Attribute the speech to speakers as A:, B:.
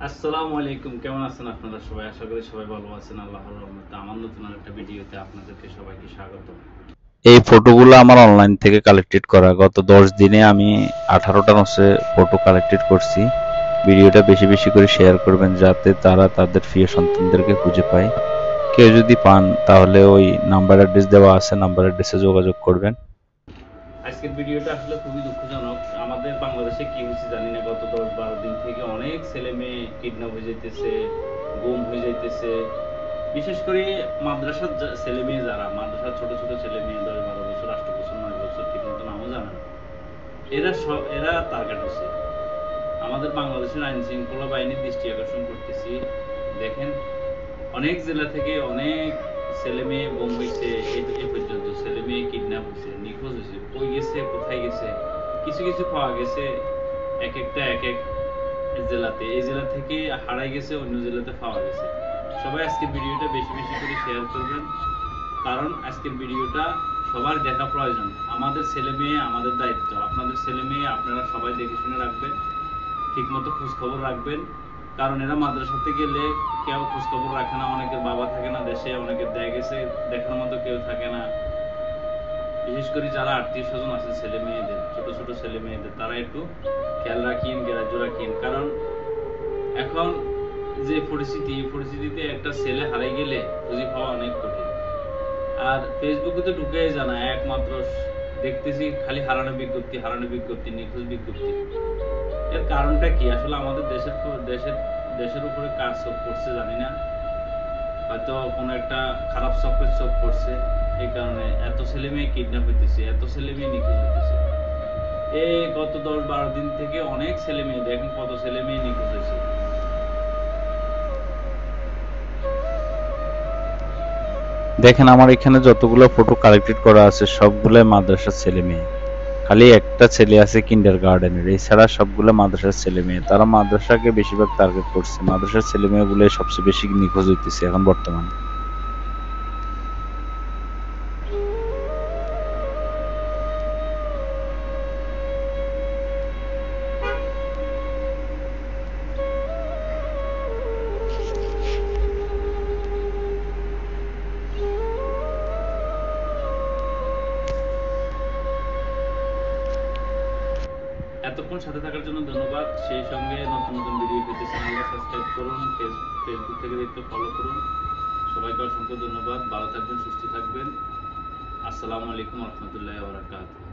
A: আসসালামু আলাইকুম, কেমন আছেন আপনারা সবাই? আশা করি সবাই ভালো আছেন আল্লাহর রহমতে। আমার নতুন একটা ভিডিওতে আপনাদেরকে সবাইকে স্বাগত।
B: এই ফটোগুলো আমার অনলাইন থেকে কালেক্টেড করা। গত 10 দিনে আমি 18টা হচ্ছে ফটো কালেক্টেড করছি। ভিডিওটা বেশি বেশি করে শেয়ার করবেন যাতে তারা তাদের প্রিয় সন্তানদেরকে খুঁজে পায়। কেউ যদি পান তাহলে ওই নাম্বার অ্যাড্রেস দেওয়া আছে, নাম্বার অ্যাড্রেসে যোগাযোগ করবেন।
A: আজকের ভিডিওটা আসলে খুবই দুঃখজনক। আমাদের বাংলাদেশে কি হয়েছে জানি না, গত 10-12 দিন থেকে অনেক ছেলে মেয়ে কিডন্যাপ হয়ে যাইতেছে, গুম হয়ে যাইতেছে। বিশেষ করে মাদ্রাসার ছেলে মেয়ে, যারা মাদ্রাসার ছোট ছোট ছেলে মেয়ে 10-12 বছর, 8 বছর, 9 বছর, ঠিক মতো নামও জানে না, এরা টার্গেট হচ্ছে। আমাদের বাংলাদেশের আইন শৃঙ্খলা বাহিনীর দৃষ্টি আকর্ষণ করতেছি। দেখেন, অনেক জেলা থেকে অনেক ছেলে মেয়ে গুম হয়েছে। এ পর্যন্ত ছেলে মেয়ে কিডন্যাপ হয়েছে, নিখোঁজ হয়েছে, কই গেছে, কোথায় গেছে, কিছু কিছু পাওয়া গেছে এক একটা এক এক জেলাতে। এই জেলা থেকে হারাই গেছে, অন্য জেলাতে পাওয়া গেছে। সবাই আজকের ভিডিওটা বেশি বেশি করে শেয়ার করবেন, কারণ আজকের ভিডিওটা সবার দেখা প্রয়োজন। আমাদের ছেলে মেয়ে আমাদের দায়িত্ব, আপনাদের ছেলে মেয়ে আপনারা সবাই দেখে শুনে রাখবেন, ঠিকমতো খোঁজ খবর রাখবেন। কারণ এরা মাদ্রাসাতে গেলে কেউ খোঁজ খবর রাখে না, অনেকের বাবা থাকে না দেশে, অনেকের দেখা গেছে দেখার মতো কেউ থাকে না। বিশেষ করে যারা আত্মীয় স্বজন আছে ছেলে মেয়েদের, ছোট ছোট ছেলে মেয়েদের, তারা একটু খেয়াল রাখিন, গ্রাহ্য রাখিন। কারণ এখন যে পরিস্থিতিতে একটা ছেলে হারিয়ে গেলে খুঁজে পাওয়া অনেক কঠিন। আর ফেসবুকে তো ঢুকে জানা একমাত্র দেখতেছি খালি হারানো বিজ্ঞপ্তি, নিখোঁজ বিজ্ঞপ্তি। এর কারণটা কি? আসলে আমাদের দেশের উপরে কার চোখ পড়ছে জানি না, হয়তো কোনো একটা খারাপ চক্রের চোখ পড়ছে। এই কারণে এত ছেলে মেয়ে কিডন্যাপ হইতেছে, এত ছেলে মেয়ে নিখোঁজ হইতেছে। এই গত 10-12 দিন থেকে অনেক ছেলে মেয়ে, দেখেন কত ছেলে মেয়ে নিখোঁজ হয়েছে।
B: দেখেন আমার এখানে যতগুলো ফটো কালেক্টেড করা আছে সবগুলো মাদ্রাসার ছেলে মেয়ে। খালি একটা ছেলে আছে কিন্ডার গার্ডেনের, এছাড়া সবগুলো মাদ্রাসার ছেলে মেয়ে। তারা মাদ্রাসাকে বেশিরভাগ টার্গেট করছে। মাদ্রাসার ছেলে মেয়েগুলো সবচেয়ে বেশি নিখোঁজ হইতেছে এখন বর্তমানে।
A: এতক্ষণ সাথে থাকার জন্য ধন্যবাদ। সেই সঙ্গে নতুন নতুন ভিডিও পেতে চ্যানেলটা সাবস্ক্রাইব করুন, ফেসবুক থেকে দেখতে ফলো করুন। সবাইকে অসংখ্য ধন্যবাদ। ভালো থাকবেন, সুস্থ থাকবেন। আসসালামু আলাইকুম রহমতুল্লাহ বারাকাতুহু।